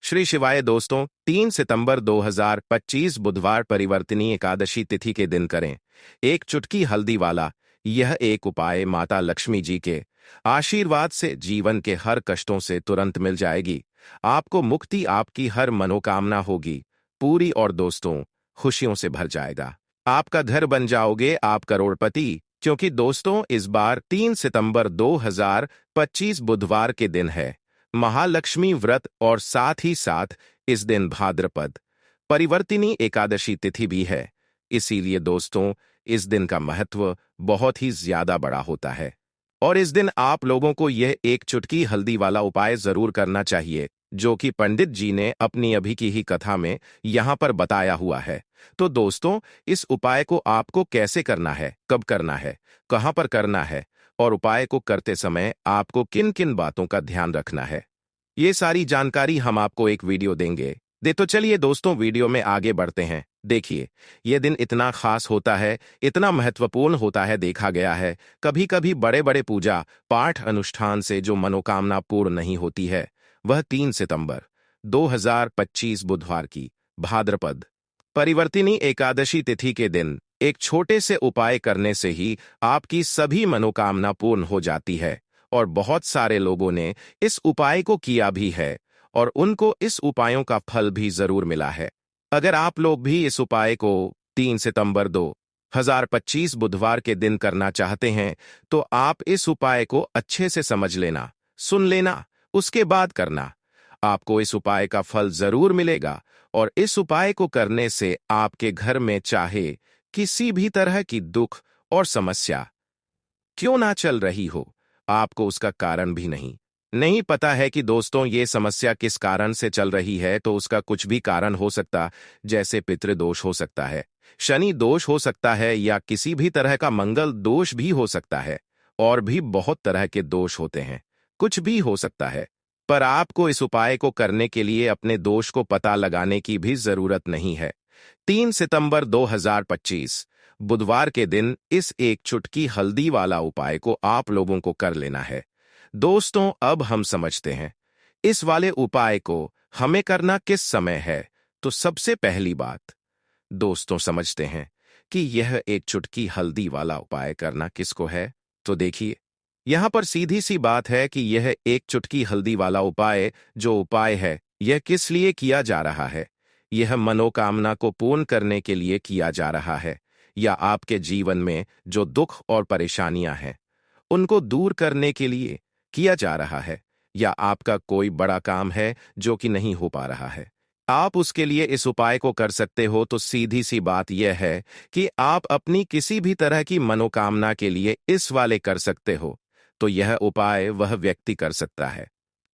श्री शिवाय दोस्तों, 3 सितंबर 2025 बुधवार परिवर्तनीय एकादशी तिथि के दिन करें एक चुटकी हल्दी वाला यह एक उपाय माता लक्ष्मी जी के आशीर्वाद से जीवन के हर कष्टों से तुरंत मिल जाएगी। आपको मुक्ति, आपकी हर मनोकामना होगी पूरी और दोस्तों खुशियों से भर जाएगा। आपका घर बन जाओगे आप करोड़पति, क्योंकि दोस्तों इस बार 3 सितंबर 2025 बुधवार के दिन है महालक्ष्मी व्रत और साथ ही साथ इस दिन भाद्रपद परिवर्तिनी एकादशी तिथि भी है। इसीलिए दोस्तों इस दिन का महत्व बहुत ही ज्यादा बड़ा होता है और इस दिन आप लोगों को यह एक चुटकी हल्दी वाला उपाय जरूर करना चाहिए, जो कि पंडित जी ने अपनी अभी की ही कथा में यहां पर बताया हुआ है। तो दोस्तों इस उपाय को आपको कैसे करना है, कब करना है, कहां पर करना है और उपाय को करते समय आपको किन किन बातों का ध्यान रखना है, ये सारी जानकारी हम आपको एक वीडियो देंगे। तो चलिए दोस्तों वीडियो में आगे बढ़ते हैं। देखिए यह दिन इतना खास होता है, इतना महत्वपूर्ण होता है, देखा गया है कभी कभी बड़े बड़े पूजा पाठ अनुष्ठान से जो मनोकामना पूर्ण नहीं होती है, वह 3 सितंबर 2025 बुधवार की भाद्रपद परिवर्तिनी एकादशी तिथि के दिन एक छोटे से उपाय करने से ही आपकी सभी मनोकामना पूर्ण हो जाती है। और बहुत सारे लोगों ने इस उपाय को किया भी है और उनको इस उपायों का फल भी जरूर मिला है। अगर आप लोग भी इस उपाय को 3 सितंबर 2025 बुधवार के दिन करना चाहते हैं, तो आप इस उपाय को अच्छे से समझ लेना, सुन लेना, उसके बाद करना। आपको इस उपाय का फल जरूर मिलेगा और इस उपाय को करने से आपके घर में चाहे किसी भी तरह की दुख और समस्या क्यों ना चल रही हो, आपको उसका कारण भी नहीं पता है कि दोस्तों ये समस्या किस कारण से चल रही है, तो उसका कुछ भी कारण हो सकता, जैसे पितृदोष हो सकता है, शनि दोष हो सकता है, या किसी भी तरह का मंगल दोष भी हो सकता है। और भी बहुत तरह के दोष होते हैं, कुछ भी हो सकता है। पर आपको इस उपाय को करने के लिए अपने दोष को पता लगाने की भी जरूरत नहीं है। 3 सितंबर 2025 बुधवार के दिन इस एक चुटकी हल्दी वाला उपाय को आप लोगों को कर लेना है। दोस्तों अब हम समझते हैं इस वाले उपाय को हमें करना किस समय है। तो सबसे पहली बात दोस्तों समझते हैं कि यह एक चुटकी हल्दी वाला उपाय करना किसको है। तो देखिए यहां पर सीधी सी बात है कि यह एक चुटकी हल्दी वाला उपाय जो उपाय है, यह किस लिए किया जा रहा है। यह मनोकामना को पूर्ण करने के लिए किया जा रहा है, या आपके जीवन में जो दुख और परेशानियां हैं उनको दूर करने के लिए किया जा रहा है, या आपका कोई बड़ा काम है जो कि नहीं हो पा रहा है, आप उसके लिए इस उपाय को कर सकते हो। तो सीधी सी बात यह है कि आप अपनी किसी भी तरह की मनोकामना के लिए इस वाले कर सकते हो। तो यह उपाय वह व्यक्ति कर सकता है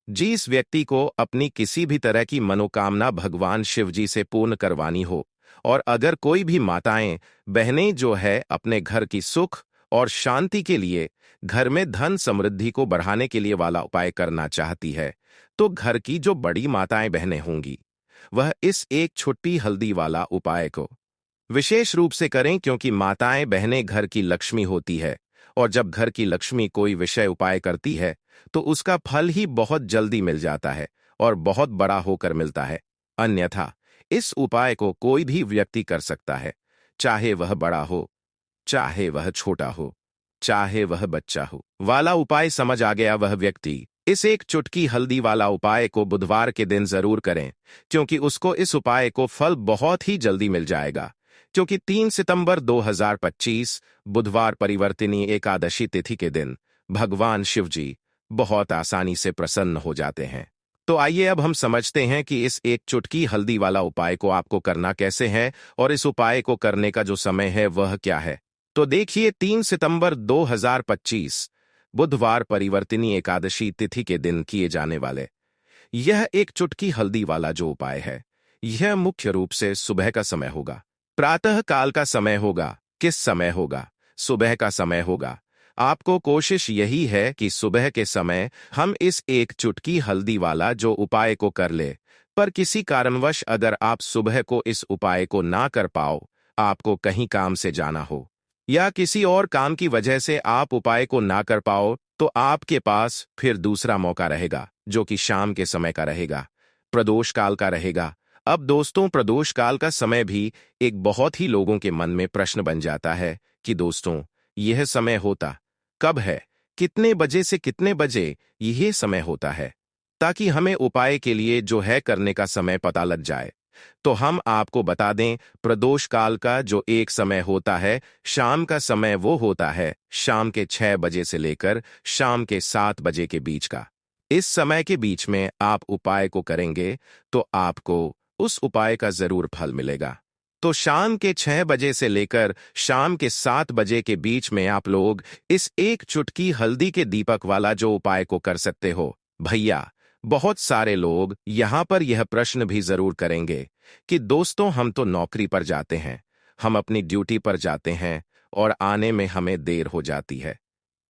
जिस व्यक्ति को अपनी किसी भी तरह की मनोकामना भगवान शिव जी से पूर्ण करवानी हो। और अगर कोई भी माताएं बहनें जो है अपने घर की सुख और शांति के लिए, घर में धन समृद्धि को बढ़ाने के लिए वाला उपाय करना चाहती है, तो घर की जो बड़ी माताएं बहनें होंगी वह इस एक छुट्टी हल्दी वाला उपाय को विशेष रूप से करें, क्योंकि माताएं बहनें घर की लक्ष्मी होती है और जब घर की लक्ष्मी कोई विषय उपाय करती है तो उसका फल ही बहुत जल्दी मिल जाता है और बहुत बड़ा होकर मिलता है। अन्यथा इस उपाय को कोई भी व्यक्ति कर सकता है, चाहे वह बड़ा हो, चाहे वह छोटा हो, चाहे वह बच्चा हो। वाला उपाय समझ आ गया? वह व्यक्ति इस एक चुटकी हल्दी वाला उपाय को बुधवार के दिन जरूर करें, क्योंकि उसको इस उपाय को फल बहुत ही जल्दी मिल जाएगा। क्योंकि 3 सितंबर 2025 बुधवार परिवर्तिनी एकादशी तिथि के दिन भगवान शिव जी बहुत आसानी से प्रसन्न हो जाते हैं। तो आइए अब हम समझते हैं कि इस एक चुटकी हल्दी वाला उपाय को आपको करना कैसे है और इस उपाय को करने का जो समय है वह क्या है। तो देखिए 3 सितंबर 2025 बुधवार परिवर्तिनी एकादशी तिथि के दिन किए जाने वाले यह एक चुटकी हल्दी वाला जो उपाय है, यह मुख्य रूप से सुबह का समय होगा, प्रातः काल का समय होगा। किस समय होगा? सुबह का समय होगा। आपको कोशिश यही है कि सुबह के समय हम इस एक चुटकी हल्दी वाला जो उपाय को कर ले। पर किसी कारणवश अगर आप सुबह को इस उपाय को ना कर पाओ, आपको कहीं काम से जाना हो या किसी और काम की वजह से आप उपाय को ना कर पाओ, तो आपके पास फिर दूसरा मौका रहेगा जो कि शाम के समय का रहेगा। प्रदोष काल का रहेगा। अब दोस्तों, प्रदोष काल का समय भी एक बहुत ही लोगों के मन में प्रश्न बन जाता है कि दोस्तों, यह समय होता कब है, कितने बजे से कितने बजे यह समय होता है, ताकि हमें उपाय के लिए जो है करने का समय पता लग जाए। तो हम आपको बता दें, प्रदोष काल का जो एक समय होता है, शाम का समय वो होता है शाम के 6 बजे से लेकर शाम के 7 बजे के बीच का। इस समय के बीच में आप उपाय को करेंगे तो आपको उस उपाय का जरूर फल मिलेगा। तो शाम के 6 बजे से लेकर शाम के 7 बजे के बीच में आप लोग इस एक चुटकी हल्दी के दीपक वाला जो उपाय को कर सकते हो। भैया, बहुत सारे लोग यहां पर यह प्रश्न भी जरूर करेंगे कि दोस्तों, हम तो नौकरी पर जाते हैं, हम अपनी ड्यूटी पर जाते हैं और आने में हमें देर हो जाती है,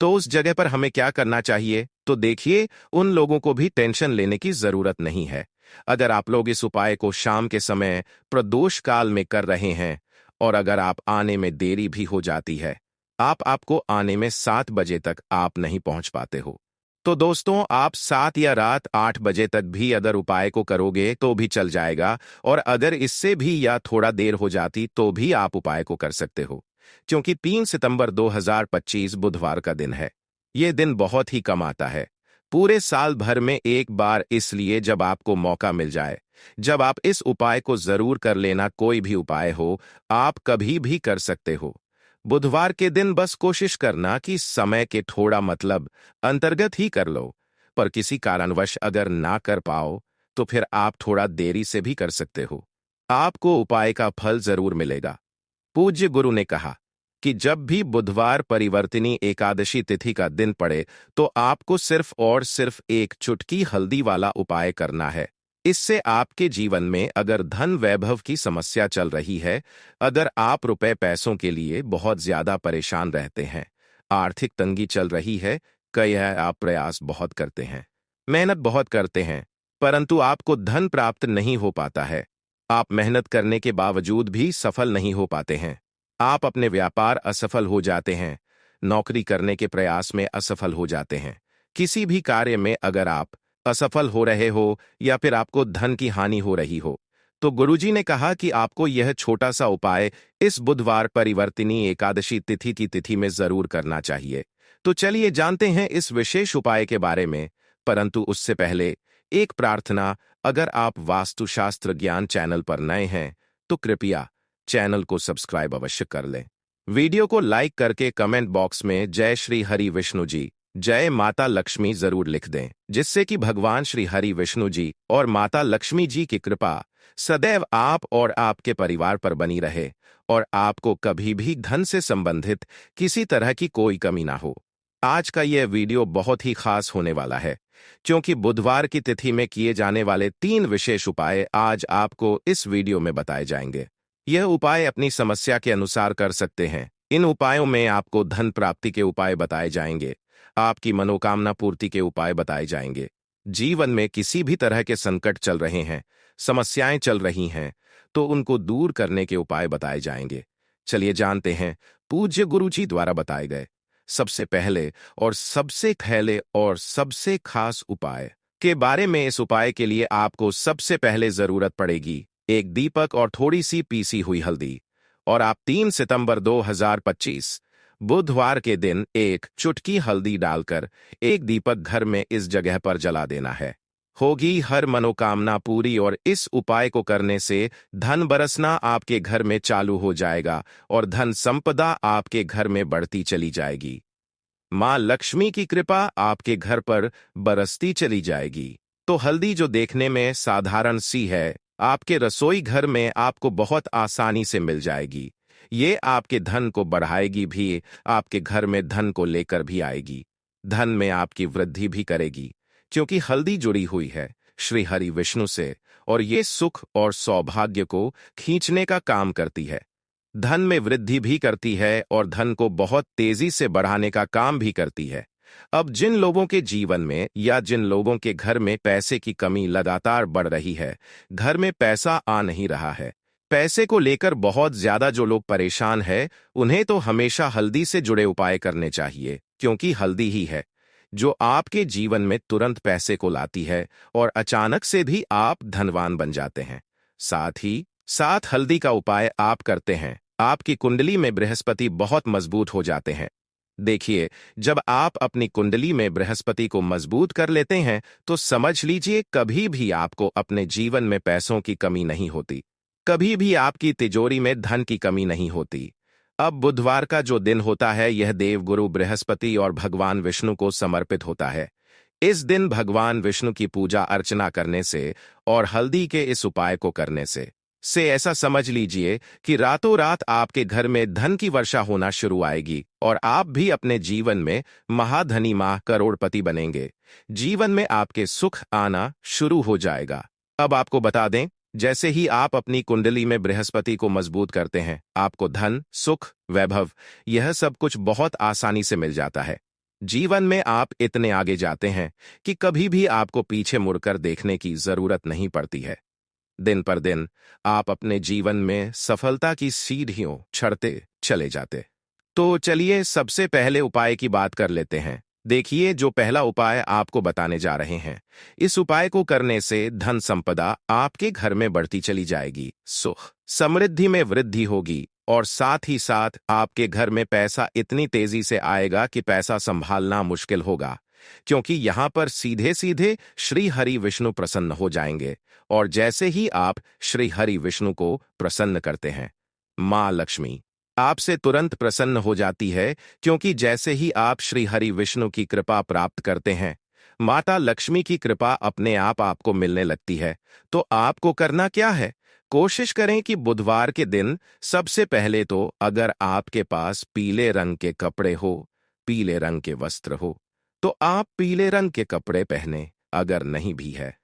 तो उस जगह पर हमें क्या करना चाहिए? तो देखिए, उन लोगों को भी टेंशन लेने की जरूरत नहीं है। अगर आप लोग इस उपाय को शाम के समय प्रदोष काल में कर रहे हैं और अगर आप आने में देरी भी हो जाती है, आपको आने में 7 बजे तक आप नहीं पहुंच पाते हो, तो दोस्तों, आप 7 या रात 8 बजे तक भी अगर उपाय को करोगे तो भी चल जाएगा। और अगर इससे भी या थोड़ा देर हो जाती तो भी आप उपाय को कर सकते हो, क्योंकि 3 सितंबर 2025 बुधवार का दिन है। यह दिन बहुत ही कम आता है, पूरे साल भर में एक बार, इसलिए जब आपको मौका मिल जाए, जब आप इस उपाय को जरूर कर लेना। कोई भी उपाय हो, आप कभी भी कर सकते हो। बुधवार के दिन बस कोशिश करना कि समय के थोड़ा मतलब अंतर्गत ही कर लो, पर किसी कारणवश अगर ना कर पाओ तो फिर आप थोड़ा देरी से भी कर सकते हो। आपको उपाय का फल जरूर मिलेगा। पूज्य गुरु ने कहा कि जब भी बुधवार परिवर्तिनी एकादशी तिथि का दिन पड़े तो आपको सिर्फ और सिर्फ एक चुटकी हल्दी वाला उपाय करना है। इससे आपके जीवन में अगर धन वैभव की समस्या चल रही है, अगर आप रुपए पैसों के लिए बहुत ज्यादा परेशान रहते हैं, आर्थिक तंगी चल रही है, कई है आप प्रयास बहुत करते हैं, मेहनत बहुत करते हैं, परंतु आपको धन प्राप्त नहीं हो पाता है, आप मेहनत करने के बावजूद भी सफल नहीं हो पाते हैं, आप अपने व्यापार असफल हो जाते हैं, नौकरी करने के प्रयास में असफल हो जाते हैं, किसी भी कार्य में अगर आप असफल हो रहे हो या फिर आपको धन की हानि हो रही हो, तो गुरुजी ने कहा कि आपको यह छोटा सा उपाय इस बुधवार परिवर्तिनी एकादशी तिथि की तिथि में जरूर करना चाहिए। तो चलिए जानते हैं इस विशेष उपाय के बारे में, परंतु उससे पहले एक प्रार्थना। अगर आप वास्तुशास्त्र ज्ञान चैनल पर नए हैं तो कृपया चैनल को सब्सक्राइब अवश्य कर लें। वीडियो को लाइक करके कमेंट बॉक्स में जय श्री हरि विष्णु जी, जय माता लक्ष्मी जरूर लिख दें, जिससे कि भगवान श्री हरि विष्णु जी और माता लक्ष्मी जी की कृपा सदैव आप और आपके परिवार पर बनी रहे और आपको कभी भी धन से संबंधित किसी तरह की कोई कमी ना हो। आज का यह वीडियो बहुत ही खास होने वाला है, क्योंकि बुधवार की तिथि में किए जाने वाले 3 विशेष उपाय आज आपको इस वीडियो में बताए जाएंगे। यह उपाय अपनी समस्या के अनुसार कर सकते हैं। इन उपायों में आपको धन प्राप्ति के उपाय बताए जाएंगे, आपकी मनोकामना पूर्ति के उपाय बताए जाएंगे। जीवन में किसी भी तरह के संकट चल रहे हैं, समस्याएं चल रही हैं, तो उनको दूर करने के उपाय बताए जाएंगे। चलिए जानते हैं पूज्य गुरु जी द्वारा बताए गए सबसे पहले और सबसे खास उपाय के बारे में। इस उपाय के लिए आपको सबसे पहले जरूरत पड़ेगी एक दीपक और थोड़ी सी पीसी हुई हल्दी, और आप 3 सितंबर 2025 बुधवार के दिन एक चुटकी हल्दी डालकर एक दीपक घर में इस जगह पर जला देना है। होगी हर मनोकामना पूरी और इस उपाय को करने से धन बरसना आपके घर में चालू हो जाएगा और धन संपदा आपके घर में बढ़ती चली जाएगी। मां लक्ष्मी की कृपा आपके घर पर बरसती चली जाएगी। तो हल्दी जो देखने में साधारण सी है, आपके रसोई घर में आपको बहुत आसानी से मिल जाएगी। ये आपके धन को बढ़ाएगी भी, आपके घर में धन को लेकर भी आएगी, धन में आपकी वृद्धि भी करेगी, क्योंकि हल्दी जुड़ी हुई है श्री हरि विष्णु से और ये सुख और सौभाग्य को खींचने का काम करती है, धन में वृद्धि भी करती है और धन को बहुत तेजी से बढ़ाने का काम भी करती है। अब जिन लोगों के जीवन में या जिन लोगों के घर में पैसे की कमी लगातार बढ़ रही है, घर में पैसा आ नहीं रहा है, पैसे को लेकर बहुत ज्यादा जो लोग परेशान है, उन्हें तो हमेशा हल्दी से जुड़े उपाय करने चाहिए, क्योंकि हल्दी ही है जो आपके जीवन में तुरंत पैसे को लाती है और अचानक से भी आप धनवान बन जाते हैं। साथ ही साथ हल्दी का उपाय आप करते हैं, आपकी कुंडली में बृहस्पति बहुत मजबूत हो जाते हैं। देखिए, जब आप अपनी कुंडली में बृहस्पति को मजबूत कर लेते हैं तो समझ लीजिए कभी भी आपको अपने जीवन में पैसों की कमी नहीं होती, कभी भी आपकी तिजोरी में धन की कमी नहीं होती। अब बुधवार का जो दिन होता है यह देवगुरु बृहस्पति और भगवान विष्णु को समर्पित होता है। इस दिन भगवान विष्णु की पूजा अर्चना करने से और हल्दी के इस उपाय को करने से ऐसा समझ लीजिए कि रातों रात आपके घर में धन की वर्षा होना शुरू आएगी और आप भी अपने जीवन में महाधनी करोड़पति बनेंगे। जीवन में आपके सुख आना शुरू हो जाएगा। अब आपको बता दें, जैसे ही आप अपनी कुंडली में बृहस्पति को मजबूत करते हैं, आपको धन, सुख, वैभव यह सब कुछ बहुत आसानी से मिल जाता है। जीवन में आप इतने आगे जाते हैं कि कभी भी आपको पीछे मुड़कर देखने की जरूरत नहीं पड़ती है। दिन पर दिन आप अपने जीवन में सफलता की सीढ़ियों चढ़ते चले जाते। तो चलिए सबसे पहले उपाय की बात कर लेते हैं। देखिए, जो पहला उपाय आपको बताने जा रहे हैं, इस उपाय को करने से धन संपदा आपके घर में बढ़ती चली जाएगी, सुख समृद्धि में वृद्धि होगी और साथ ही साथ आपके घर में पैसा इतनी तेजी से आएगा कि पैसा संभालना मुश्किल होगा, क्योंकि यहां पर सीधे सीधे श्री हरि विष्णु प्रसन्न हो जाएंगे। और जैसे ही आप श्री हरि विष्णु को प्रसन्न करते हैं, मां लक्ष्मी आपसे तुरंत प्रसन्न हो जाती है, क्योंकि जैसे ही आप श्री हरि विष्णु की कृपा प्राप्त करते हैं, माता लक्ष्मी की कृपा अपने आप आपको मिलने लगती है। तो आपको करना क्या है? कोशिश करें कि बुधवार के दिन सबसे पहले तो अगर आपके पास पीले रंग के कपड़े हो, पीले रंग के वस्त्र हो, तो आप पीले रंग के कपड़े पहने। अगर नहीं भी है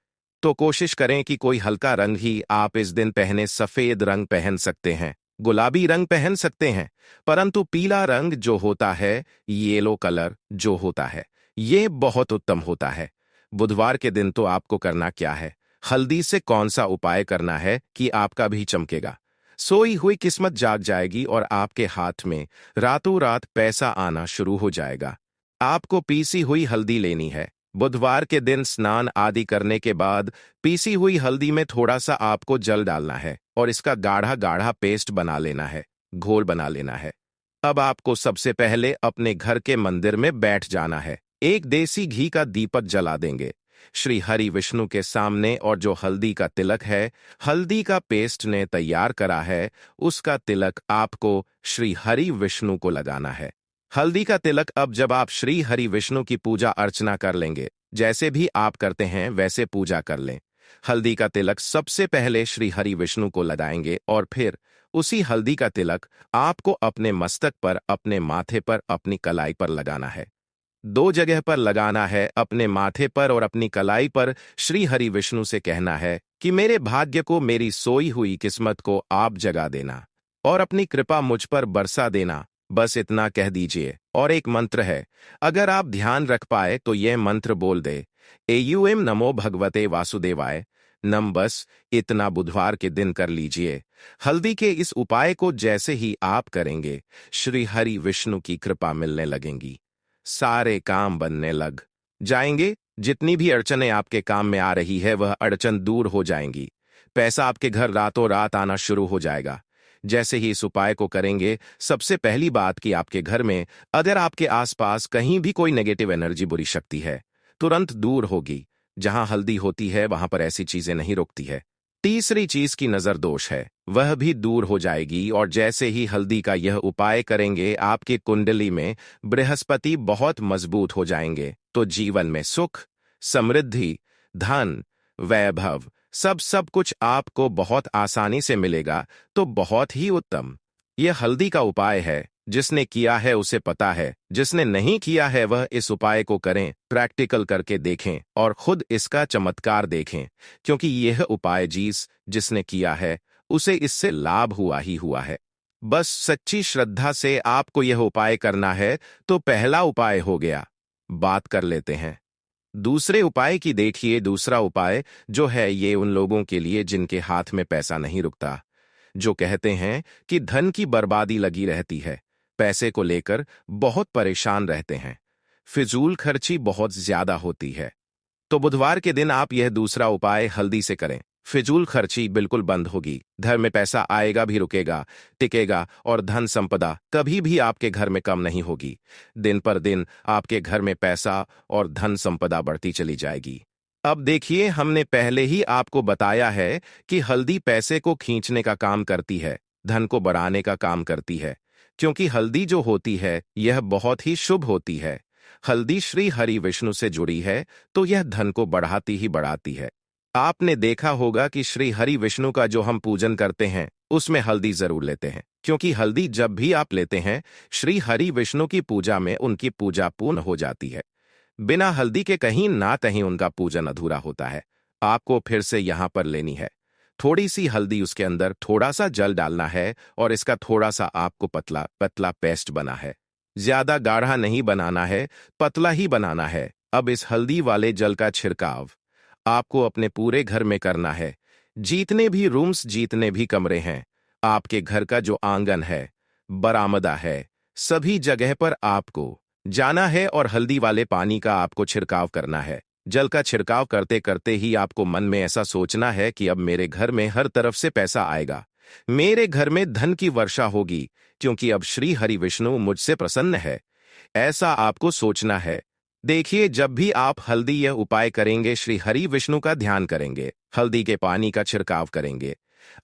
तो कोशिश करें कि कोई हल्का रंग ही आप इस दिन पहने। सफेद रंग पहन सकते हैं, गुलाबी रंग पहन सकते हैं, परंतु पीला रंग जो होता है, येलो कलर जो होता है, ये बहुत उत्तम होता है। बुधवार के दिन तो आपको करना क्या है, हल्दी से कौन सा उपाय करना है कि आपका भी चमकेगा, सोई हुई किस्मत जाग जाएगी और आपके हाथ में रातों रात पैसा आना शुरू हो जाएगा। आपको पीसी हुई हल्दी लेनी है। बुधवार के दिन स्नान आदि करने के बाद पीसी हुई हल्दी में थोड़ा सा आपको जल डालना है और इसका गाढ़ा गाढ़ा पेस्ट बना लेना है, घोल बना लेना है। अब आपको सबसे पहले अपने घर के मंदिर में बैठ जाना है। एक देसी घी का दीपक जला देंगे श्री हरि विष्णु के सामने और जो हल्दी का तिलक है, हल्दी का पेस्ट ने तैयार करा है, उसका तिलक आपको श्री हरि विष्णु को लगाना है। हल्दी का तिलक अब जब आप श्री हरि विष्णु की पूजा अर्चना कर लेंगे, जैसे भी आप करते हैं वैसे पूजा कर लें। हल्दी का तिलक सबसे पहले श्री हरि विष्णु को लगाएंगे और फिर उसी हल्दी का तिलक आपको अपने मस्तक पर, अपने माथे पर, अपनी कलाई पर लगाना है। 2 जगह पर लगाना है, अपने माथे पर और अपनी कलाई पर। श्री हरि विष्णु से कहना है कि मेरे भाग्य को, मेरी सोई हुई किस्मत को आप जगा देना और अपनी कृपा मुझ पर बरसा देना। बस इतना कह दीजिए। और एक मंत्र है, अगर आप ध्यान रख पाए तो यह मंत्र बोल दे, एयूएम नमो भगवते वासुदेवाय नम। बस इतना बुधवार के दिन कर लीजिए। हल्दी के इस उपाय को जैसे ही आप करेंगे, श्री हरि विष्णु की कृपा मिलने लगेंगी, सारे काम बनने लग जाएंगे। जितनी भी अड़चनें आपके काम में आ रही है वह अड़चन दूर हो जाएंगी। पैसा आपके घर रातों रात आना शुरू हो जाएगा। जैसे ही इस उपाय को करेंगे, सबसे पहली बात कि आपके घर में अगर आपके आसपास कहीं भी कोई नेगेटिव एनर्जी, बुरी शक्ति है, तुरंत दूर होगी। जहां हल्दी होती है वहां पर ऐसी चीजें नहीं रुकती है। तीसरी चीज की नजर दोष है, वह भी दूर हो जाएगी। और जैसे ही हल्दी का यह उपाय करेंगे, आपकी कुंडली में बृहस्पति बहुत मजबूत हो जाएंगे। तो जीवन में सुख, समृद्धि, धन, वैभव सब कुछ आपको बहुत आसानी से मिलेगा। तो बहुत ही उत्तम यह हल्दी का उपाय है। जिसने किया है उसे पता है, जिसने नहीं किया है वह इस उपाय को करें, प्रैक्टिकल करके देखें और खुद इसका चमत्कार देखें, क्योंकि यह उपाय जिसने किया है उसे इससे लाभ हुआ ही हुआ है। बस सच्ची श्रद्धा से आपको यह उपाय करना है। तो पहला उपाय हो गया। बात कर लेते हैं दूसरे उपाय की। देखिए, दूसरा उपाय जो है ये उन लोगों के लिए जिनके हाथ में पैसा नहीं रुकता, जो कहते हैं कि धन की बर्बादी लगी रहती है, पैसे को लेकर बहुत परेशान रहते हैं, फिजूल खर्ची बहुत ज्यादा होती है। तो बुधवार के दिन आप यह दूसरा उपाय हल्दी से करें। फिजूल खर्ची बिल्कुल बंद होगी, घर में पैसा आएगा भी, रुकेगा, टिकेगा, और धन संपदा कभी भी आपके घर में कम नहीं होगी। दिन पर दिन आपके घर में पैसा और धन संपदा बढ़ती चली जाएगी। अब देखिए, हमने पहले ही आपको बताया है कि हल्दी पैसे को खींचने का काम करती है, धन को बढ़ाने का काम करती है, क्योंकि हल्दी जो होती है यह बहुत ही शुभ होती है। हल्दी श्री हरि विष्णु से जुड़ी है, तो यह धन को बढ़ाती ही बढ़ाती है। आपने देखा होगा कि श्री हरि विष्णु का जो हम पूजन करते हैं उसमें हल्दी जरूर लेते हैं, क्योंकि हल्दी जब भी आप लेते हैं श्री हरि विष्णु की पूजा में उनकी पूजा पूर्ण हो जाती है। बिना हल्दी के कहीं ना कहीं उनका पूजन अधूरा होता है। आपको फिर से यहां पर लेनी है थोड़ी सी हल्दी, उसके अंदर थोड़ा सा जल डालना है और इसका थोड़ा सा आपको पतला पतला पेस्ट बना है। ज्यादा गाढ़ा नहीं बनाना है, पतला ही बनाना है। अब इस हल्दी वाले जल का छिड़काव आपको अपने पूरे घर में करना है। जितने भी रूम्स, जितने भी कमरे हैं, आपके घर का जो आंगन है, बरामदा है, सभी जगह पर आपको जाना है और हल्दी वाले पानी का आपको छिड़काव करना है। जल का छिड़काव करते करते ही आपको मन में ऐसा सोचना है कि अब मेरे घर में हर तरफ से पैसा आएगा, मेरे घर में धन की वर्षा होगी, क्योंकि अब श्री हरि विष्णु मुझसे प्रसन्न है। ऐसा आपको सोचना है। देखिए, जब भी आप हल्दी यह उपाय करेंगे, श्री हरि विष्णु का ध्यान करेंगे, हल्दी के पानी का छिड़काव करेंगे,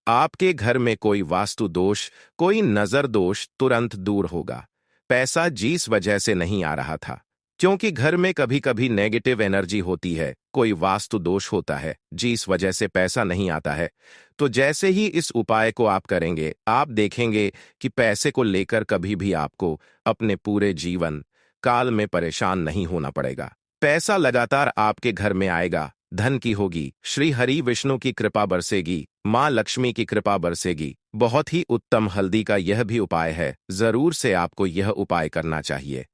आपके घर में कोई वास्तु दोष, कोई नजर दोष तुरंत दूर होगा। पैसा जिस वजह से नहीं आ रहा था, क्योंकि घर में कभी कभी नेगेटिव एनर्जी होती है, कोई वास्तु दोष होता है जिस वजह से पैसा नहीं आता है, तो जैसे ही इस उपाय को आप करेंगे, आप देखेंगे कि पैसे को लेकर कभी भी आपको अपने पूरे जीवन काल में परेशान नहीं होना पड़ेगा। पैसा लगातार आपके घर में आएगा, धन की होगी, श्री हरि विष्णु की कृपा बरसेगी, मां लक्ष्मी की कृपा बरसेगी। बहुत ही उत्तम हल्दी का यह भी उपाय है, जरूर से आपको यह उपाय करना चाहिए।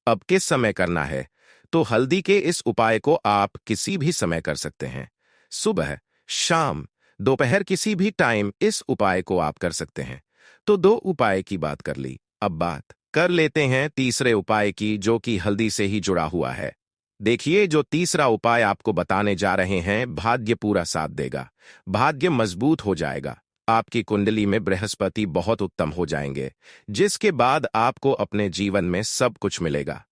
अब किस समय करना है? तो हल्दी के इस उपाय को आप किसी भी समय कर सकते हैं। सुबह, शाम, दोपहर, किसी भी टाइम इस उपाय को आप कर सकते हैं। तो दो उपाय की बात कर ली, अब बात कर लेते हैं तीसरे उपाय की, जो कि हल्दी से ही जुड़ा हुआ है। देखिए, जो तीसरा उपाय आपको बताने जा रहे हैं, भाग्य पूरा साथ देगा, भाग्य मजबूत हो जाएगा, आपकी कुंडली में बृहस्पति बहुत उत्तम हो जाएंगे, जिसके बाद आपको अपने जीवन में सब कुछ मिलेगा।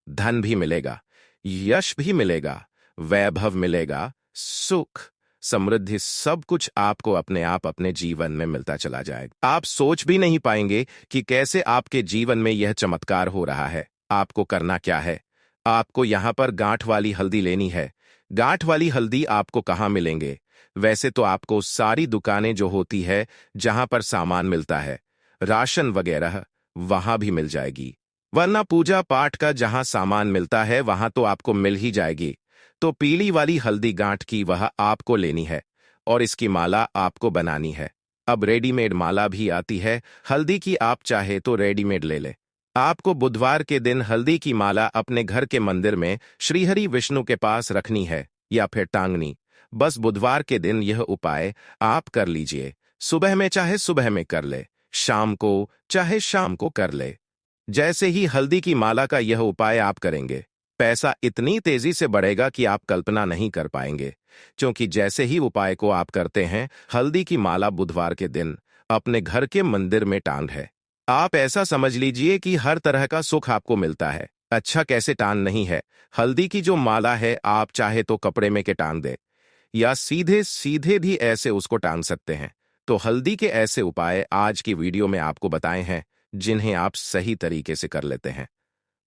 धन भी मिलेगा, यश भी मिलेगा, वैभव मिलेगा, सुख, समृद्धि, सब कुछ आपको अपने आप अपने जीवन में मिलता चला जाएगा। आप सोच भी नहीं पाएंगे कि कैसे आपके जीवन में यह चमत्कार हो रहा है। आपको करना क्या है? आपको यहां पर गांठ वाली हल्दी लेनी है। गांठ वाली हल्दी आपको कहाँ मिलेंगे? वैसे तो आपको सारी दुकानें जो होती है, जहां पर सामान मिलता है, राशन वगैरह, वहां भी मिल जाएगी, वरना पूजा पाठ का जहां सामान मिलता है वहां तो आपको मिल ही जाएगी। तो पीली वाली हल्दी गांठ की वह आपको लेनी है और इसकी माला आपको बनानी है। अब रेडीमेड माला भी आती है हल्दी की, आप चाहे तो रेडीमेड ले ले। आपको बुधवार के दिन हल्दी की माला अपने घर के मंदिर में श्रीहरि विष्णु के पास रखनी है या फिर टांगनी। बस बुधवार के दिन यह उपाय आप कर लीजिए। सुबह में चाहे सुबह में कर ले, शाम को चाहे शाम को कर ले। जैसे ही हल्दी की माला का यह उपाय आप करेंगे, पैसा इतनी तेजी से बढ़ेगा कि आप कल्पना नहीं कर पाएंगे, क्योंकि जैसे ही उपाय को आप करते हैं, हल्दी की माला बुधवार के दिन अपने घर के मंदिर में टांग है। आप ऐसा समझ लीजिए कि हर तरह का सुख आपको मिलता है। अच्छा, कैसे टांग नहीं है? हल्दी की जो माला है, आप चाहे तो कपड़े में के टांग दे या सीधे सीधे भी ऐसे उसको टांग सकते हैं। तो हल्दी के ऐसे उपाय आज की वीडियो में आपको बताए हैं, जिन्हें आप सही तरीके से कर लेते हैं,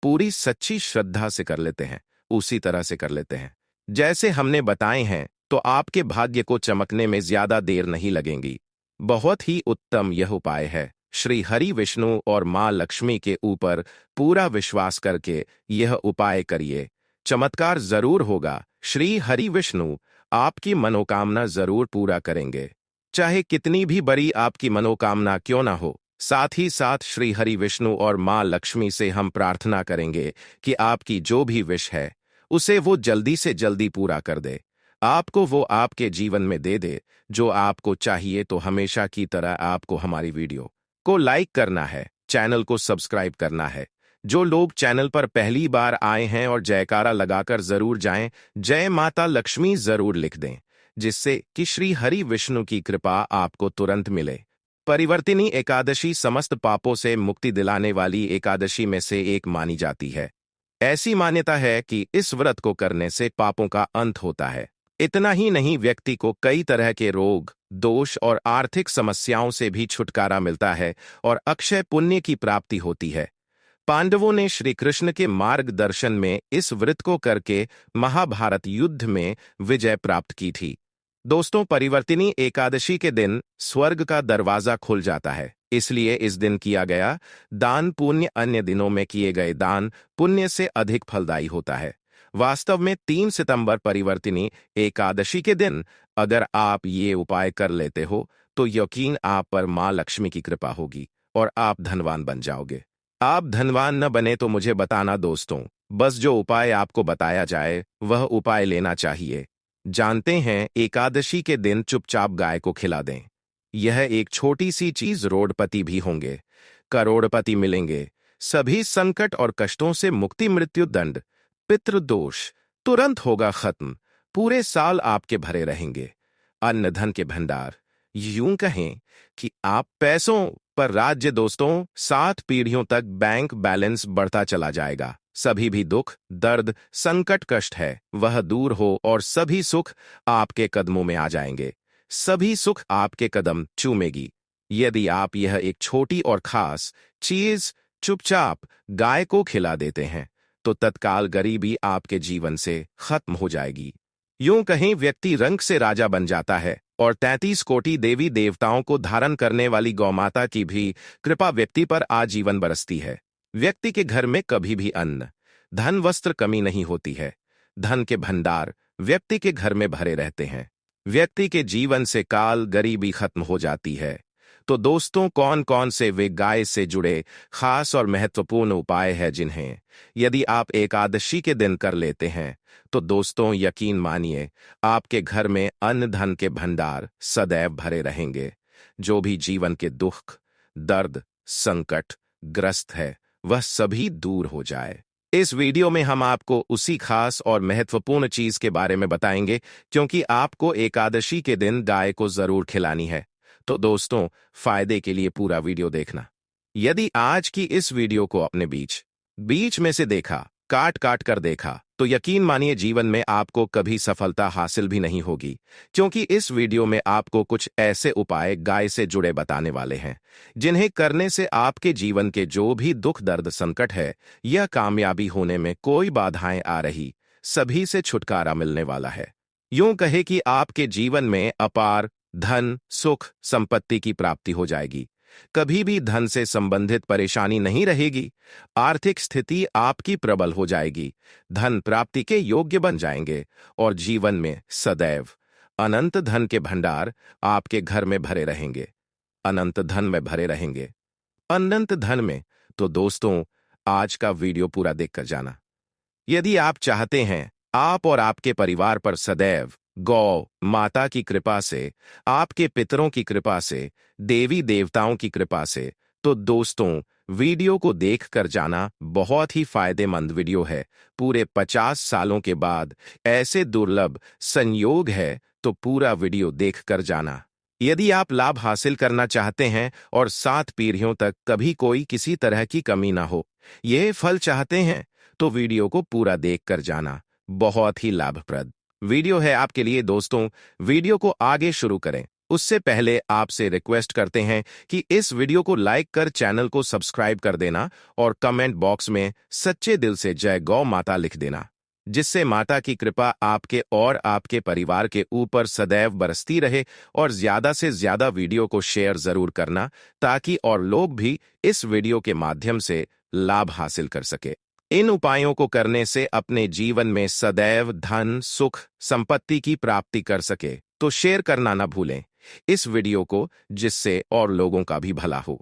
पूरी सच्ची श्रद्धा से कर लेते हैं, उसी तरह से कर लेते हैं जैसे हमने बताए हैं, तो आपके भाग्य को चमकने में ज्यादा देर नहीं लगेगी। बहुत ही उत्तम यह उपाय है। श्री हरि विष्णु और मां लक्ष्मी के ऊपर पूरा विश्वास करके यह उपाय करिए, चमत्कार जरूर होगा। श्री हरि विष्णु आपकी मनोकामना जरूर पूरा करेंगे, चाहे कितनी भी बड़ी आपकी मनोकामना क्यों ना हो। साथ ही साथ श्री हरि विष्णु और मां लक्ष्मी से हम प्रार्थना करेंगे कि आपकी जो भी विश है उसे वो जल्दी से जल्दी पूरा कर दे, आपको वो आपके जीवन में दे दे जो आपको चाहिए। तो हमेशा की तरह आपको हमारी वीडियो को लाइक करना है, चैनल को सब्सक्राइब करना है, जो लोग चैनल पर पहली बार आए हैं और जयकारा लगाकर जरूर जाएं, जय माता लक्ष्मी जरूर लिख दें, जिससे कि श्री हरि विष्णु की कृपा आपको तुरंत मिले। परिवर्तिनी एकादशी समस्त पापों से मुक्ति दिलाने वाली एकादशी में से एक मानी जाती है। ऐसी मान्यता है कि इस व्रत को करने से पापों का अंत होता है। इतना ही नहीं, व्यक्ति को कई तरह के रोग, दोष और आर्थिक समस्याओं से भी छुटकारा मिलता है और अक्षय पुण्य की प्राप्ति होती है। पांडवों ने श्री कृष्ण के मार्गदर्शन में इस व्रत को करके महाभारत युद्ध में विजय प्राप्त की थी। दोस्तों, परिवर्तिनी एकादशी के दिन स्वर्ग का दरवाजा खुल जाता है, इसलिए इस दिन किया गया दान पुण्य अन्य दिनों में किए गए दान पुण्य से अधिक फलदायी होता है। वास्तव में 3 सितंबर परिवर्तिनी एकादशी के दिन अगर आप ये उपाय कर लेते हो तो यकीन आप पर मां लक्ष्मी की कृपा होगी और आप धनवान बन जाओगे। आप धनवान न बने तो मुझे बताना दोस्तों, बस जो उपाय आपको बताया जाए वह उपाय लेना चाहिए। जानते हैं, एकादशी के दिन चुपचाप गाय को खिला दें। यह एक छोटी सी चीज, रोडपति भी होंगे, करोड़पति मिलेंगे, सभी संकट और कष्टों से मुक्ति, मृत्यु दंड, पितृदोष तुरंत होगा खत्म, पूरे साल आपके भरे रहेंगे अन्न धन के भंडार। यूं कहें कि आप पैसों पर राज्य दोस्तों, 7 पीढ़ियों तक बैंक बैलेंस बढ़ता चला जाएगा। सभी भी दुख, दर्द, संकट, कष्ट है वह दूर हो और सभी सुख आपके कदमों में आ जाएंगे। सभी सुख आपके कदम चूमेगी। यदि आप यह एक छोटी और खास चीज चुपचाप गाय को खिला देते हैं तो तत्काल गरीबी आपके जीवन से खत्म हो जाएगी। यूं कहीं व्यक्ति रंग से राजा बन जाता है और 33 कोटि देवी देवताओं को धारण करने वाली गौमाता की भी कृपा व्यक्ति पर आजीवन बरसती है। व्यक्ति के घर में कभी भी अन्न, धन, वस्त्र कमी नहीं होती है। धन के भंडार व्यक्ति के घर में भरे रहते हैं। व्यक्ति के जीवन से काल गरीबी खत्म हो जाती है। तो दोस्तों, कौन कौन से वे गाय से जुड़े खास और महत्वपूर्ण उपाय हैं जिन्हें यदि आप एकादशी के दिन कर लेते हैं तो दोस्तों यकीन मानिए, आपके घर में अन्न धन के भंडार सदैव भरे रहेंगे। जो भी जीवन के दुख, दर्द, संकट ग्रस्त है वह सभी दूर हो जाए। इस वीडियो में हम आपको उसी खास और महत्वपूर्ण चीज के बारे में बताएंगे, क्योंकि आपको एकादशी के दिन गाय को जरूर खिलानी है। तो दोस्तों, फायदे के लिए पूरा वीडियो देखना। यदि आज की इस वीडियो को अपने बीच में से देखा, काट काट कर देखा, तो यकीन मानिए जीवन में आपको कभी सफलता हासिल भी नहीं होगी, क्योंकि इस वीडियो में आपको कुछ ऐसे उपाय गाय से जुड़े बताने वाले हैं जिन्हें करने से आपके जीवन के जो भी दुख, दर्द, संकट है या कामयाबी होने में कोई बाधाएं आ रही, सभी से छुटकारा मिलने वाला है। यूं कहे कि आपके जीवन में अपार धन, सुख, संपत्ति की प्राप्ति हो जाएगी। कभी भी धन से संबंधित परेशानी नहीं रहेगी। आर्थिक स्थिति आपकी प्रबल हो जाएगी। धन प्राप्ति के योग्य बन जाएंगे और जीवन में सदैव अनंत धन के भंडार आपके घर में भरे रहेंगे। अनंत धन में भरे रहेंगे। अनंत धन में। तो दोस्तों, आज का वीडियो पूरा देखकर जाना। यदि आप चाहते हैं आप और आपके परिवार पर सदैव गौ माता की कृपा से, आपके पितरों की कृपा से, देवी देवताओं की कृपा से, तो दोस्तों वीडियो को देखकर जाना। बहुत ही फायदेमंद वीडियो है। पूरे 50 सालों के बाद ऐसे दुर्लभ संयोग है, तो पूरा वीडियो देखकर जाना। यदि आप लाभ हासिल करना चाहते हैं और 7 पीढ़ियों तक कभी कोई किसी तरह की कमी ना हो, ये फल चाहते हैं, तो वीडियो को पूरा देखकर जाना। बहुत ही लाभप्रद वीडियो है आपके लिए। दोस्तों, वीडियो को आगे शुरू करें उससे पहले आपसे रिक्वेस्ट करते हैं कि इस वीडियो को लाइक कर चैनल को सब्सक्राइब कर देना और कमेंट बॉक्स में सच्चे दिल से जय गौ माता लिख देना, जिससे माता की कृपा आपके और आपके परिवार के ऊपर सदैव बरसती रहे। और ज्यादा से ज्यादा वीडियो को शेयर जरूर करना, ताकि और लोग भी इस वीडियो के माध्यम से लाभ हासिल कर सके। इन उपायों को करने से अपने जीवन में सदैव धन, सुख, संपत्ति की प्राप्ति कर सके, तो शेयर करना न भूलें इस वीडियो को, जिससे और लोगों का भी भला हो।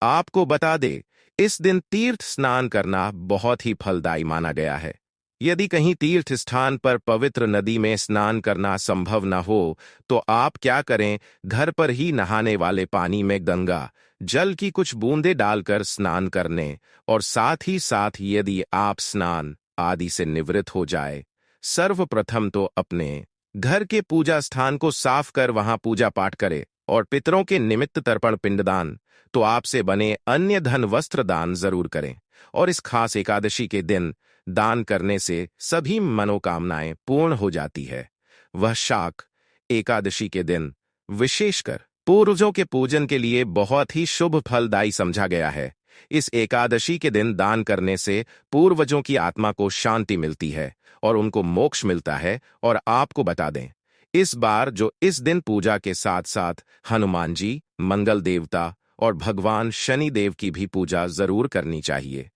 आपको बता दे, इस दिन तीर्थ स्नान करना बहुत ही फलदायी माना गया है। यदि कहीं तीर्थ स्थान पर पवित्र नदी में स्नान करना संभव न हो तो आप क्या करें, घर पर ही नहाने वाले पानी में गंगा जल की कुछ बूंदें डालकर स्नान करने, और साथ ही साथ यदि आप स्नान आदि से निवृत्त हो जाए, सर्वप्रथम तो अपने घर के पूजा स्थान को साफ कर वहां पूजा पाठ करें और पितरों के निमित्त तर्पण पिंडदान तो आपसे बने अन्य धन वस्त्र दान जरूर करें। और इस खास एकादशी के दिन दान करने से सभी मनोकामनाएं पूर्ण हो जाती है। वह शाक एकादशी के दिन विशेषकर पूर्वजों के पूजन के लिए बहुत ही शुभ फलदायी समझा गया है। इस एकादशी के दिन दान करने से पूर्वजों की आत्मा को शांति मिलती है और उनको मोक्ष मिलता है। और आपको बता दें, इस बार जो इस दिन पूजा के साथ साथ हनुमान जी, मंगल देवता और भगवान शनि देव की भी पूजा जरूर करनी चाहिए।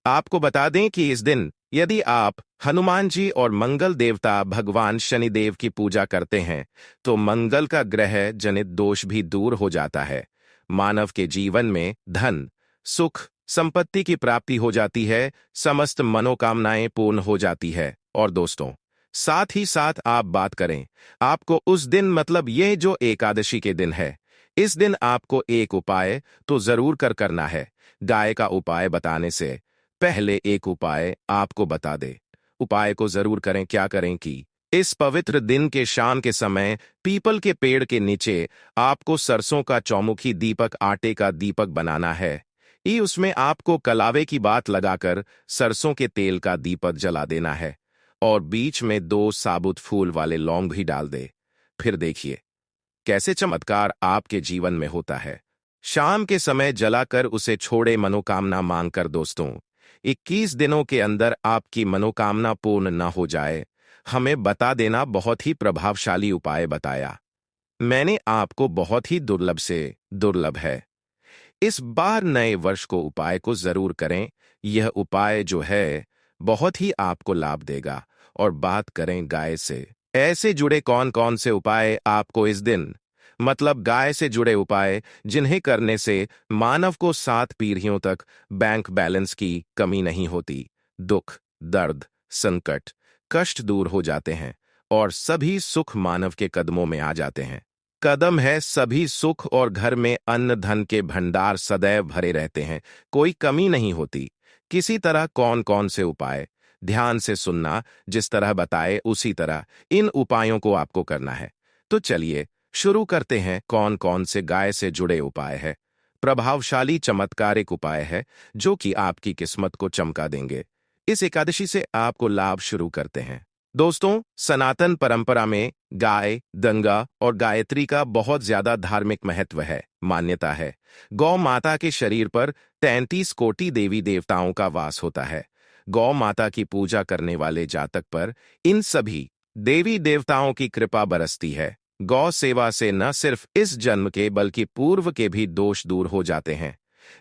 आपको बता दें कि इस दिन यदि आप हनुमान जी और मंगल देवता भगवान शनिदेव की पूजा करते हैं तो मंगल का ग्रह जनित दोष भी दूर हो जाता है। मानव के जीवन में धन, सुख, संपत्ति की प्राप्ति हो जाती है, समस्त मनोकामनाएं पूर्ण हो जाती है। और दोस्तों, साथ ही साथ आप बात करें, आपको उस दिन मतलब यह जो एकादशी के दिन है, इस दिन आपको एक उपाय तो जरूर करना है। गाय का उपाय बताने से पहले एक उपाय आपको बता दे। उपाय को जरूर करें। क्या करें कि इस पवित्र दिन के शाम के समय पीपल के पेड़ के नीचे आपको सरसों का चौमुखी दीपक, आटे का दीपक बनाना है। उसमें आपको कलावे की बात लगाकर सरसों के तेल का दीपक जला देना है और बीच में 2 साबुत फूल वाले लौंग भी डाल दे। फिर देखिए कैसे चमत्कार आपके जीवन में होता है। शाम के समय जलाकर उसे छोड़े, मनोकामना मांगकर। दोस्तों, 21 दिनों के अंदर आपकी मनोकामना पूर्ण न हो जाए, हमें बता देना। बहुत ही प्रभावशाली उपाय बताया मैंने आपको, बहुत ही दुर्लभ से दुर्लभ है। इस बार नए वर्ष को उपाय को जरूर करें। यह उपाय जो है बहुत ही आपको लाभ देगा। और बात करें गाय से ऐसे जुड़े कौन कौन से उपाय आपको इस दिन मतलब गाय से जुड़े उपाय जिन्हें करने से मानव को 7 पीढ़ियों तक बैंक बैलेंस की कमी नहीं होती, दुख, दर्द, संकट, कष्ट दूर हो जाते हैं और सभी सुख मानव के कदमों में आ जाते हैं। कदम है सभी सुख और घर में अन्न धन के भंडार सदैव भरे रहते हैं, कोई कमी नहीं होती। किसी तरह कौन कौन से उपाय ध्यान से सुनना, जिस तरह बताए उसी तरह इन उपायों को आपको करना है। तो चलिए शुरू करते हैं। कौन कौन से गाय से जुड़े उपाय है। प्रभावशाली चमत्कारिक उपाय है जो कि आपकी किस्मत को चमका देंगे। इस एकादशी से आपको लाभ शुरू करते हैं। दोस्तों, सनातन परंपरा में गाय, गंगा और गायत्री का बहुत ज्यादा धार्मिक महत्व है। मान्यता है गौ माता के शरीर पर 33 कोटि देवी देवताओं का वास होता है। गौ माता की पूजा करने वाले जातक पर इन सभी देवी देवताओं की कृपा बरसती है। गौ सेवा से न सिर्फ इस जन्म के बल्कि पूर्व के भी दोष दूर हो जाते हैं।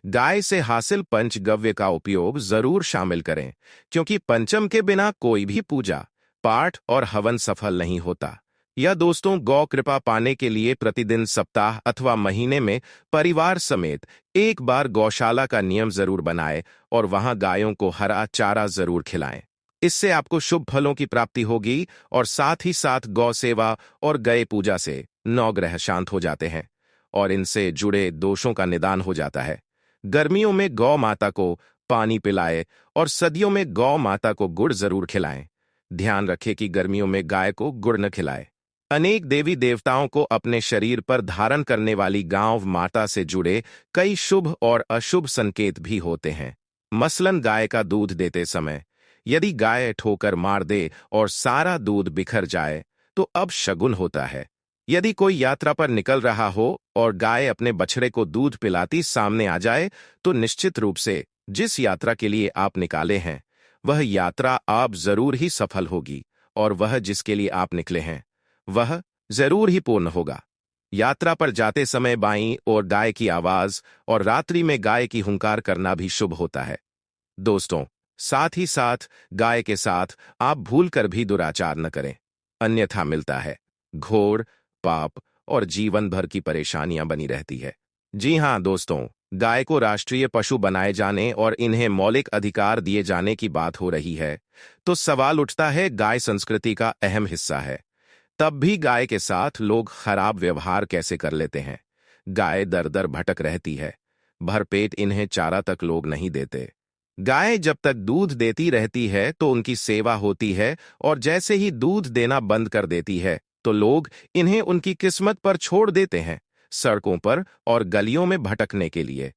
गाय से हासिल पंचगव्य का उपयोग जरूर शामिल करें, क्योंकि पंचम के बिना कोई भी पूजा पाठ और हवन सफल नहीं होता। या दोस्तों, गौ कृपा पाने के लिए प्रतिदिन, सप्ताह अथवा महीने में परिवार समेत एक बार गौशाला का नियम जरूर बनाएं और वहां गायों को हरा चारा जरूर खिलाएं। इससे आपको शुभ फलों की प्राप्ति होगी और साथ ही साथ गौ सेवा और गाय पूजा से 9 ग्रह शांत हो जाते हैं और इनसे जुड़े दोषों का निदान हो जाता है। गर्मियों में गौ माता को पानी पिलाएं और सर्दियों में गौ माता को गुड़ जरूर खिलाएं। ध्यान रखें कि गर्मियों में गाय को गुड़ न खिलाएं। अनेक देवी देवताओं को अपने शरीर पर धारण करने वाली गौ माता से जुड़े कई शुभ और अशुभ संकेत भी होते हैं। मसलन गाय का दूध देते समय यदि गाय ठोकर मार दे और सारा दूध बिखर जाए तो अब शगुन होता है। यदि कोई यात्रा पर निकल रहा हो और गाय अपने बछड़े को दूध पिलाती सामने आ जाए तो निश्चित रूप से जिस यात्रा के लिए आप निकाले हैं वह यात्रा आप जरूर ही सफल होगी और वह जिसके लिए आप निकले हैं वह जरूर ही पूर्ण होगा। यात्रा पर जाते समय बाईं और गाय की आवाज और रात्रि में गाय की हुंकार करना भी शुभ होता है। दोस्तों, साथ ही साथ गाय के साथ आप भूलकर भी दुराचार न करें, अन्यथा मिलता है घोर पाप और जीवन भर की परेशानियां बनी रहती है। जी हां दोस्तों, गाय को राष्ट्रीय पशु बनाए जाने और इन्हें मौलिक अधिकार दिए जाने की बात हो रही है, तो सवाल उठता है, गाय संस्कृति का अहम हिस्सा है, तब भी गाय के साथ लोग खराब व्यवहार कैसे कर लेते हैं। गाय दर दर भटक रहती है, भरपेट इन्हें चारा तक लोग नहीं देते। गाय जब तक दूध देती रहती है तो उनकी सेवा होती है, और जैसे ही दूध देना बंद कर देती है तो लोग इन्हें उनकी किस्मत पर छोड़ देते हैं, सड़कों पर और गलियों में भटकने के लिए।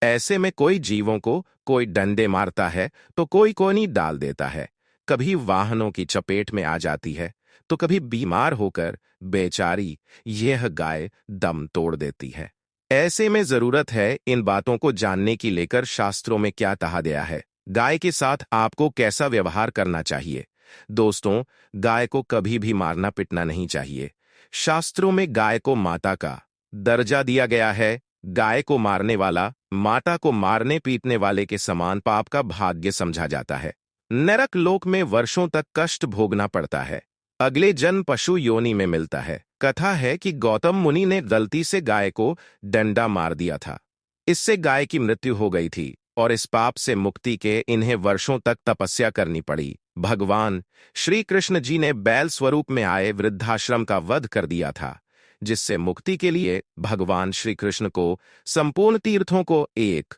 ऐसे में कोई जीवों को कोई डंडे मारता है तो कोई कोनी डाल देता है, कभी वाहनों की चपेट में आ जाती है तो कभी बीमार होकर बेचारी यह गाय दम तोड़ देती है। ऐसे में जरूरत है इन बातों को जानने की, लेकर शास्त्रों में क्या कहा गया है, गाय के साथ आपको कैसा व्यवहार करना चाहिए। दोस्तों, गाय को कभी भी मारना पिटना नहीं चाहिए। शास्त्रों में गाय को माता का दर्जा दिया गया है। गाय को मारने वाला माता को मारने पीटने वाले के समान पाप का भाग्य समझा जाता है। नरक लोक में वर्षों तक कष्ट भोगना पड़ता है। अगले जन्म पशु योनि में मिलता है। कथा है कि गौतम मुनि ने गलती से गाय को डंडा मार दिया था। इससे गाय की मृत्यु हो गई थी और इस पाप से मुक्ति के इन्हें वर्षों तक तपस्या करनी पड़ी। भगवान श्री कृष्ण जी ने बैल स्वरूप में आए वृद्धाश्रम का वध कर दिया था, जिससे मुक्ति के लिए भगवान श्री कृष्ण को संपूर्ण तीर्थों को एक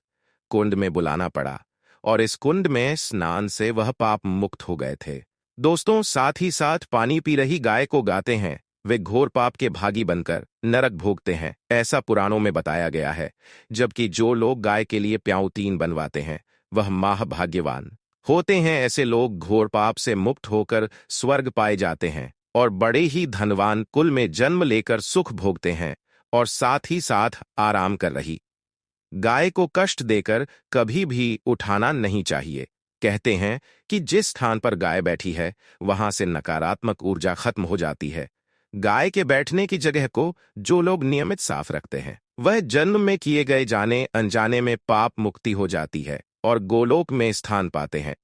कुंड में बुलाना पड़ा, और इस कुंड में स्नान से वह पाप मुक्त हो गए थे। दोस्तों, साथ ही साथ पानी पी रही गाय को गाते हैं, वे घोर पाप के भागी बनकर नरक भोगते हैं, ऐसा पुराणों में बताया गया है। जबकि जो लोग गाय के लिए प्याऊतीन बनवाते हैं वह महाभाग्यवान होते हैं। ऐसे लोग घोर पाप से मुक्त होकर स्वर्ग पाए जाते हैं और बड़े ही धनवान कुल में जन्म लेकर सुख भोगते हैं, और साथ ही साथ आराम कर रही गाय को कष्ट देकर कभी भी उठाना नहीं चाहिए। कहते हैं कि जिस स्थान पर गाय बैठी है वहां से नकारात्मक ऊर्जा खत्म हो जाती है। गाय के बैठने की जगह को जो लोग नियमित साफ रखते हैं वह जन्म में किए गए जाने अनजाने में पाप मुक्ति हो जाती है और गोलोक में स्थान पाते हैं।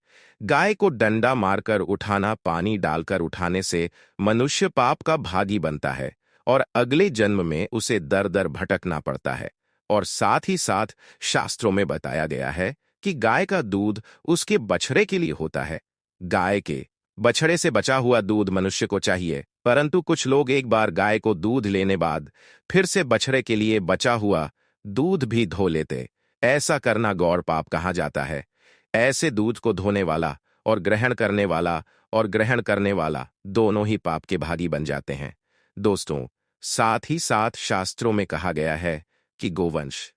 गाय को डंडा मारकर उठाना, पानी डालकर उठाने से मनुष्य पाप का भागी बनता है और अगले जन्म में उसे दर दर भटकना पड़ता है। और साथ ही साथ शास्त्रों में बताया गया है कि गाय का दूध उसके बछड़े के लिए होता है। गाय के बछड़े से बचा हुआ दूध मनुष्य को चाहिए, परंतु कुछ लोग एक बार गाय को दूध लेने बाद फिर से बछड़े के लिए बचा हुआ दूध भी धो लेते। ऐसा करना गौर पाप कहा जाता है। ऐसे दूध को धोने वाला और ग्रहण करने वाला दोनों ही पाप के भागी बन जाते हैं। दोस्तों, साथ ही साथ शास्त्रों में कहा गया है कि गोवंश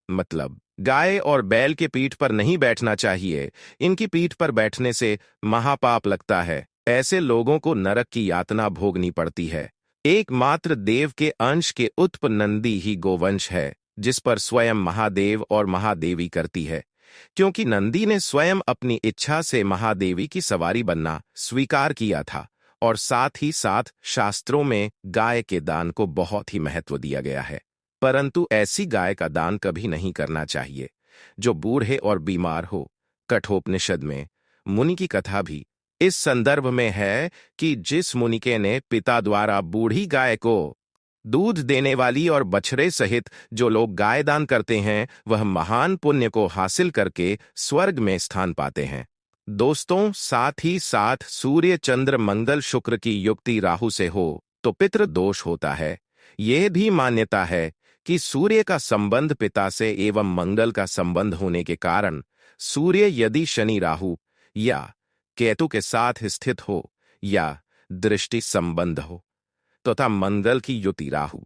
मतलब गाय और बैल के पीठ पर नहीं बैठना चाहिए। इनकी पीठ पर बैठने से महापाप लगता है। ऐसे लोगों को नरक की यातना भोगनी पड़ती है। एकमात्र देव के अंश के उत्पन्न नंदी ही गोवंश है, जिस पर स्वयं महादेव और महादेवी करती है। क्योंकि नंदी ने स्वयं अपनी इच्छा से महादेवी की सवारी बनना स्वीकार किया था, और साथ ही साथ शास्त्रों में गाय के दान को बहुत ही महत्व दिया गया है। परंतु ऐसी गाय का दान कभी नहीं करना चाहिए जो बूढ़े और बीमार हो। कठोपनिषद में मुनि की कथा भी इस संदर्भ में है कि जिस मुनिके ने पिता द्वारा बूढ़ी गाय को दूध देने वाली और बछड़े सहित जो लोग गाय दान करते हैं वह महान पुण्य को हासिल करके स्वर्ग में स्थान पाते हैं। दोस्तों, साथ ही साथ सूर्य चंद्र मंगल शुक्र की युक्ति राहु से हो तो पितृ दोष होता है। यह भी मान्यता है कि सूर्य का संबंध पिता से एवं मंगल का संबंध होने के कारण सूर्य यदि शनि राहु या केतु के साथ स्थित हो या दृष्टि संबंध हो तथा मंगल की युति राहु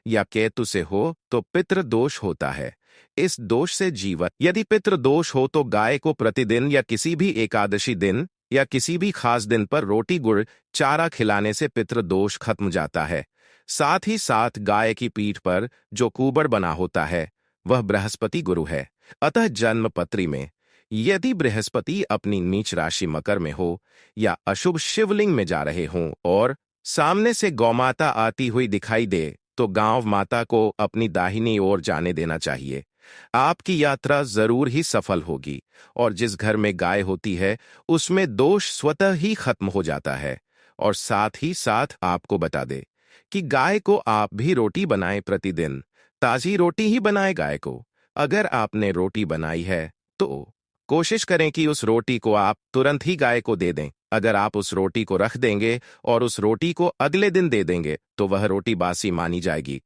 या केतु से हो तो पितृ दोष होता है। इस दोष से जीवन यदि पितृ दोष हो तो गाय को प्रतिदिन या किसी भी एकादशी दिन या किसी भी खास दिन पर रोटी गुड़ चारा खिलाने से पितृ दोष खत्म जाता है। साथ ही साथ गाय की पीठ पर जो कुबड़ बना होता है वह बृहस्पति गुरु है। अतः जन्म पत्री में यदि बृहस्पति अपनी नीच राशि मकर में हो या अशुभ शिवलिंग में जा रहे हों और सामने से गौमाता आती हुई दिखाई दे तो गांव माता को अपनी दाहिनी ओर जाने देना चाहिए। आपकी यात्रा जरूर ही सफल होगी और जिस घर में गाय होती है उसमें दोष स्वतः ही खत्म हो जाता है। और साथ ही साथ आपको बता दे कि गाय को आप भी रोटी बनाएं प्रतिदिन ताजी रोटी ही बनाए गाय को। अगर आपने रोटी बनाई है तो कोशिश करें कि उस रोटी को आप तुरंत ही गाय को दे दें। अगर आप उस रोटी को रख देंगे और उस रोटी को अगले दिन दे देंगे तो वह रोटी बासी मानी जाएगी।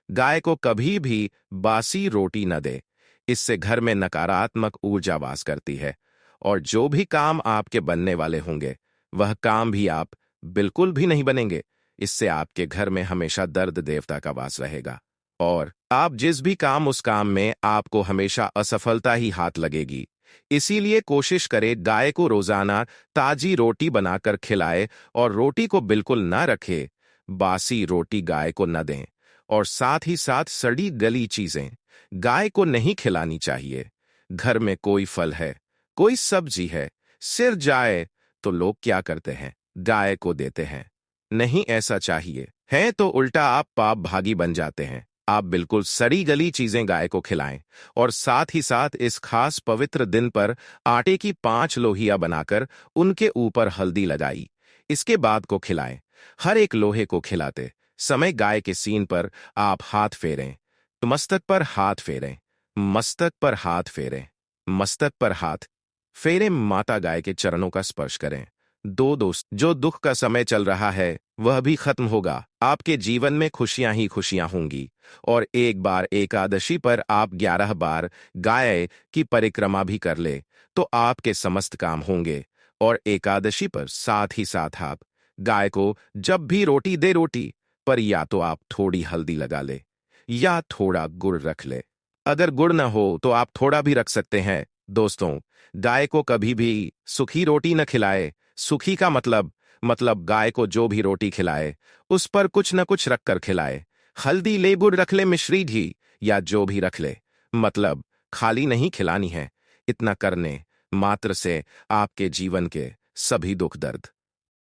गाय को कभी भी बासी रोटी न दे। इससे घर में नकारात्मक ऊर्जा वास करती है और जो भी काम आपके बनने वाले होंगे वह काम भी आप बिल्कुल भी नहीं बनेंगे। इससे आपके घर में हमेशा दर्द देवता का वास रहेगा और आप जिस भी काम उस काम में आपको हमेशा असफलता ही हाथ लगेगी। इसीलिए कोशिश करें गाय को रोजाना ताजी रोटी बनाकर खिलाए और रोटी को बिल्कुल ना रखे। बासी रोटी गाय को न दें और साथ ही साथ सड़ी गली चीजें गाय को नहीं खिलानी चाहिए। घर में कोई फल है, कोई सब्जी है, सिर जाए तो लोग क्या करते हैं, गाय को देते हैं। नहीं ऐसा चाहिए है तो उल्टा आप पाप भागी बन जाते हैं। आप बिल्कुल सड़ी गली चीजें गाय को खिलाएं और साथ ही साथ इस खास पवित्र दिन पर आटे की 5 लोहिया बनाकर उनके ऊपर हल्दी लगाई, इसके बाद को खिलाएं। हर एक लोहे को खिलाते समय गाय के सीन पर आप हाथ फेरें, तो मस्तक पर हाथ फेरें, मस्तक पर हाथ फेरें, मस्तक पर हाथ फेरें। माता गाय के चरणों का स्पर्श करें। दोस्त, जो दुख का समय चल रहा है वह भी खत्म होगा। आपके जीवन में खुशियां ही खुशियां होंगी। और एक बार एकादशी पर आप 11 बार गाय की परिक्रमा भी कर ले तो आपके समस्त काम होंगे। और एकादशी पर साथ ही साथ आप गाय को जब भी रोटी दे, रोटी पर या तो आप थोड़ी हल्दी लगा ले या थोड़ा गुड़ रख ले। अगर गुड़ न हो तो आप थोड़ा भी रख सकते हैं। दोस्तों, गाय को कभी भी सूखी रोटी न खिलाए। सूखी का मतलब गाय को जो भी रोटी खिलाए उस पर कुछ न कुछ रखकर खिलाए। हल्दी ले, गुड़ रख ले, मिश्री घी या जो भी रख ले, मतलब खाली नहीं खिलानी है। इतना करने मात्र से आपके जीवन के सभी दुख दर्द